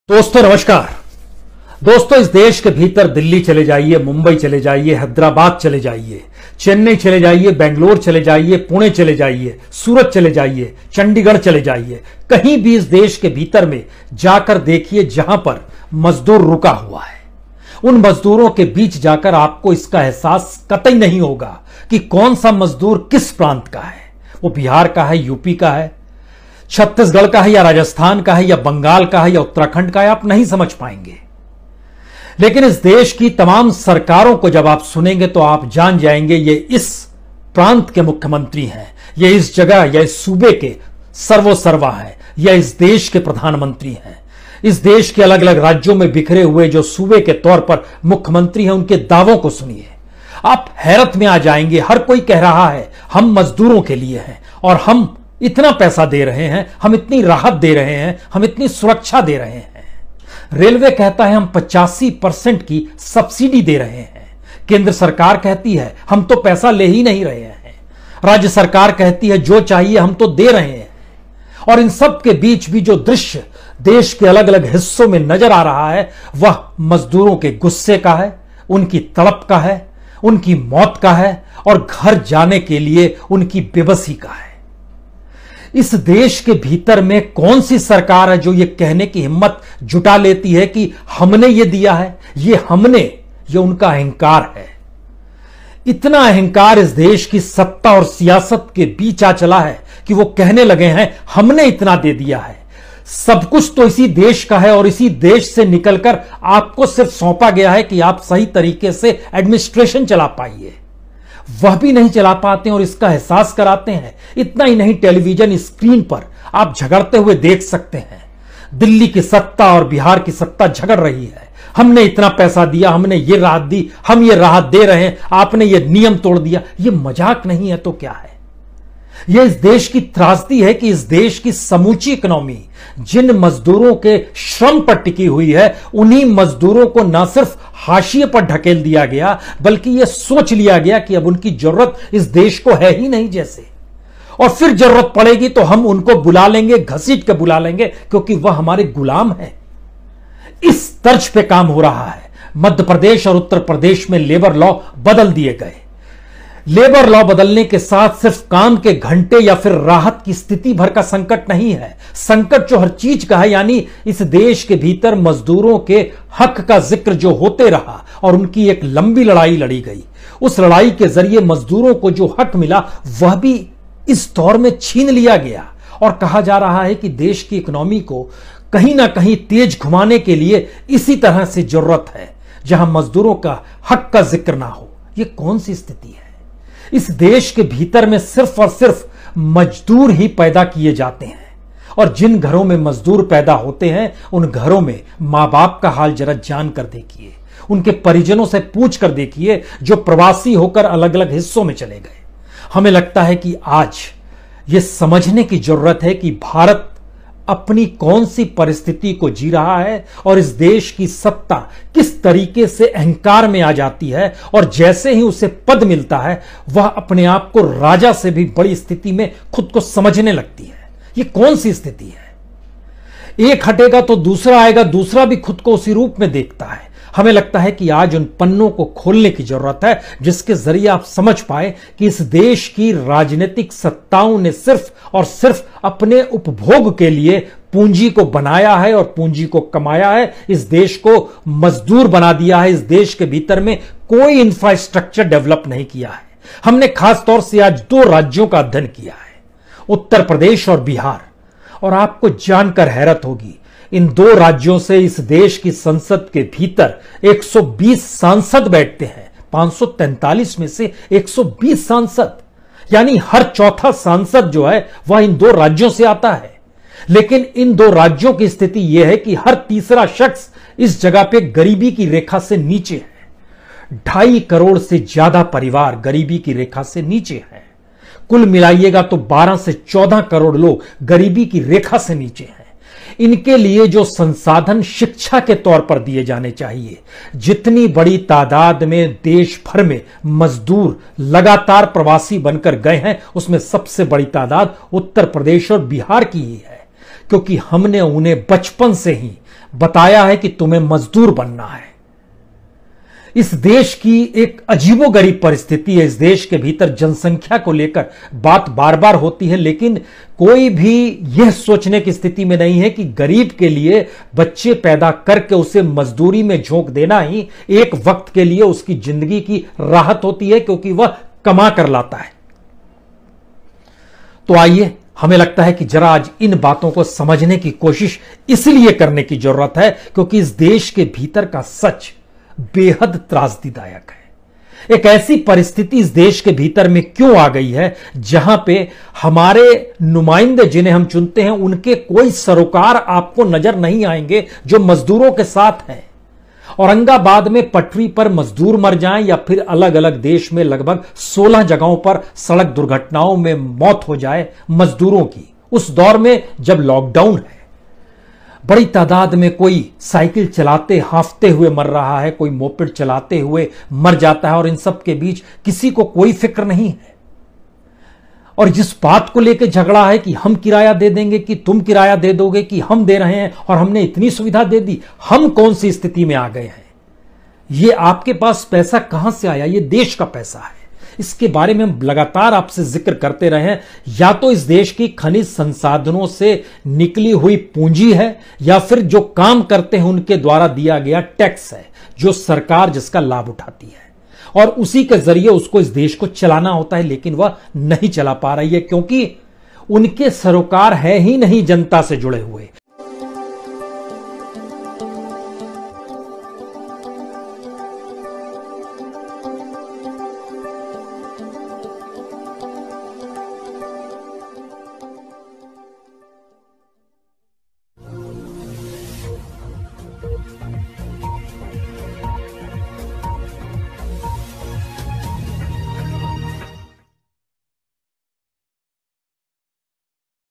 दोस्तों नमस्कार। दोस्तों इस देश के भीतर दिल्ली चले जाइए, मुंबई चले जाइए, हैदराबाद चले जाइए, चेन्नई चले जाइए, बेंगलोर चले जाइए, पुणे चले जाइए, सूरत चले जाइए, चंडीगढ़ चले जाइए, कहीं भी इस देश के भीतर में जाकर देखिए जहां पर मजदूर रुका हुआ है। उन मजदूरों के बीच जाकर आपको इसका एहसास कतई नहीं होगा कि कौन सा मजदूर किस प्रांत का है। वो बिहार का है, यूपी का है, छत्तीसगढ़ का है या राजस्थान का है या बंगाल का है या उत्तराखंड का है, आप नहीं समझ पाएंगे। लेकिन इस देश की तमाम सरकारों को जब आप सुनेंगे तो आप जान जाएंगे ये इस प्रांत के मुख्यमंत्री हैं, ये इस जगह या इस सूबे के सर्वोसर्वा हैं, या इस देश के प्रधानमंत्री हैं। इस देश के अलग अलग राज्यों में बिखरे हुए जो सूबे के तौर पर मुख्यमंत्री हैं, उनके दावों को सुनिए, आप हैरत में आ जाएंगे। हर कोई कह रहा है हम मजदूरों के लिए हैं और हम इतना पैसा दे रहे हैं, हम इतनी राहत दे रहे हैं, हम इतनी सुरक्षा दे रहे हैं। रेलवे कहता है हम 85% की सब्सिडी दे रहे हैं। केंद्र सरकार कहती है हम तो पैसा ले ही नहीं रहे हैं। राज्य सरकार कहती है जो चाहिए हम तो दे रहे हैं। और इन सब के बीच भी जो दृश्य देश के अलग अलग हिस्सों में नजर आ रहा है वह मजदूरों के गुस्से का है, उनकी तड़प का है, उनकी मौत का है और घर जाने के लिए उनकी बेबसी का है। इस देश के भीतर में कौन सी सरकार है जो ये कहने की हिम्मत जुटा लेती है कि हमने ये दिया है, ये उनका अहंकार है। इतना अहंकार इस देश की सत्ता और सियासत के बीच आ चला है कि वो कहने लगे हैं हमने इतना दे दिया है। सब कुछ तो इसी देश का है और इसी देश से निकलकर आपको सिर्फ सौंपा गया है कि आप सही तरीके से एडमिनिस्ट्रेशन चला पाइए। वह भी नहीं चला पाते और इसका एहसास कराते हैं। इतना ही नहीं, टेलीविजन स्क्रीन पर आप झगड़ते हुए देख सकते हैं। दिल्ली की सत्ता और बिहार की सत्ता झगड़ रही है। हमने इतना पैसा दिया, हमने ये राहत दी, हम ये राहत दे रहे हैं, आपने ये नियम तोड़ दिया। ये मजाक नहीं है तो क्या है? यह इस देश की त्रासदी है कि इस देश की समूची इकोनॉमी जिन मजदूरों के श्रम पर टिकी हुई है, उन्हीं मजदूरों को न सिर्फ हाशिए पर ढकेल दिया गया बल्कि यह सोच लिया गया कि अब उनकी जरूरत इस देश को है ही नहीं जैसे। और फिर जरूरत पड़ेगी तो हम उनको बुला लेंगे, घसीट के बुला लेंगे, क्योंकि वह हमारे गुलाम है। इस तर्ज पे काम हो रहा है। मध्य प्रदेश और उत्तर प्रदेश में लेबर लॉ बदल दिए गए। लेबर लॉ बदलने के साथ सिर्फ काम के घंटे या फिर राहत की स्थिति भर का संकट नहीं है, संकट जो हर चीज का है। यानी इस देश के भीतर मजदूरों के हक का जिक्र जो होते रहा और उनकी एक लंबी लड़ाई लड़ी गई, उस लड़ाई के जरिए मजदूरों को जो हक मिला वह भी इस दौर में छीन लिया गया। और कहा जा रहा है कि देश की इकोनॉमी को कहीं ना कहीं तेज घुमाने के लिए इसी तरह से जरूरत है जहां मजदूरों का हक का जिक्र ना हो। यह कौन सी स्थिति है? इस देश के भीतर में सिर्फ और सिर्फ मजदूर ही पैदा किए जाते हैं और जिन घरों में मजदूर पैदा होते हैं उन घरों में मां बाप का हाल जरा जान कर देखिए, उनके परिजनों से पूछ कर देखिए जो प्रवासी होकर अलग अलग हिस्सों में चले गए। हमें लगता है कि आज यह समझने की जरूरत है कि भारत अपनी कौन सी परिस्थिति को जी रहा है और इस देश की सत्ता किस तरीके से अहंकार में आ जाती है और जैसे ही उसे पद मिलता है वह अपने आप को राजा से भी बड़ी स्थिति में खुद को समझने लगती है। यह कौन सी स्थिति है? एक हटेगा तो दूसरा आएगा, दूसरा भी खुद को उसी रूप में देखता है। हमें लगता है कि आज उन पन्नों को खोलने की जरूरत है जिसके जरिए आप समझ पाए कि इस देश की राजनीतिक सत्ताओं ने सिर्फ और सिर्फ अपने उपभोग के लिए पूंजी को बनाया है और पूंजी को कमाया है। इस देश को मजदूर बना दिया है। इस देश के भीतर में कोई इंफ्रास्ट्रक्चर डेवलप नहीं किया है। हमने खास तौर से आज 2 राज्यों का अध्ययन किया है, उत्तर प्रदेश और बिहार, और आपको जानकर हैरत होगी इन 2 राज्यों से इस देश की संसद के भीतर 120 सांसद बैठते हैं। 543 में से 120 सांसद, यानी हर चौथा सांसद जो है वह इन 2 राज्यों से आता है। लेकिन इन 2 राज्यों की स्थिति यह है कि हर तीसरा शख्स इस जगह पे गरीबी की रेखा से नीचे है। 2.5 करोड़ से ज्यादा परिवार गरीबी की रेखा से नीचे है। कुल मिलाइएगा तो 12 से 14 करोड़ लोग गरीबी की रेखा से नीचे हैं। इनके लिए जो संसाधन शिक्षा के तौर पर दिए जाने चाहिए, जितनी बड़ी तादाद में देश भर में मजदूर लगातार प्रवासी बनकर गए हैं, उसमें सबसे बड़ी तादाद उत्तर प्रदेश और बिहार की ही है, क्योंकि हमने उन्हें बचपन से ही बताया है कि तुम्हें मजदूर बनना है। इस देश की एक अजीबोगरीब परिस्थिति है। इस देश के भीतर जनसंख्या को लेकर बात बार बार होती है, लेकिन कोई भी यह सोचने की स्थिति में नहीं है कि गरीब के लिए बच्चे पैदा करके उसे मजदूरी में झोंक देना ही एक वक्त के लिए उसकी जिंदगी की राहत होती है, क्योंकि वह कमा कर लाता है। तो आइए, हमें लगता है कि जरा आज इन बातों को समझने की कोशिश इसलिए करने की जरूरत है क्योंकि इस देश के भीतर का सच बेहद त्रासदीदायक है। एक ऐसी परिस्थिति इस देश के भीतर में क्यों आ गई है जहां पे हमारे नुमाइंदे जिन्हें हम चुनते हैं उनके कोई सरोकार आपको नजर नहीं आएंगे जो मजदूरों के साथ हैं। औरंगाबाद में पटरी पर मजदूर मर जाएं या फिर अलग अलग देश में लगभग 16 जगहों पर सड़क दुर्घटनाओं में मौत हो जाए मजदूरों की, उस दौर में जब लॉकडाउन है, बड़ी तादाद में कोई साइकिल चलाते हांफते हुए मर रहा है, कोई मोपेड चलाते हुए मर जाता है और इन सब के बीच किसी को कोई फिक्र नहीं है। और जिस बात को लेकर झगड़ा है कि हम किराया दे देंगे कि तुम किराया दे दोगे कि हम दे रहे हैं और हमने इतनी सुविधा दे दी, हम कौन सी स्थिति में आ गए हैं? ये आपके पास पैसा कहां से आया? ये देश का पैसा है। इसके बारे में हम लगातार आपसे जिक्र करते रहे हैं। या तो इस देश की खनिज संसाधनों से निकली हुई पूंजी है या फिर जो काम करते हैं उनके द्वारा दिया गया टैक्स है, जो सरकार जिसका लाभ उठाती है और उसी के जरिए उसको इस देश को चलाना होता है, लेकिन वह नहीं चला पा रही है क्योंकि उनके सरोकार है ही नहीं जनता से जुड़े हुए।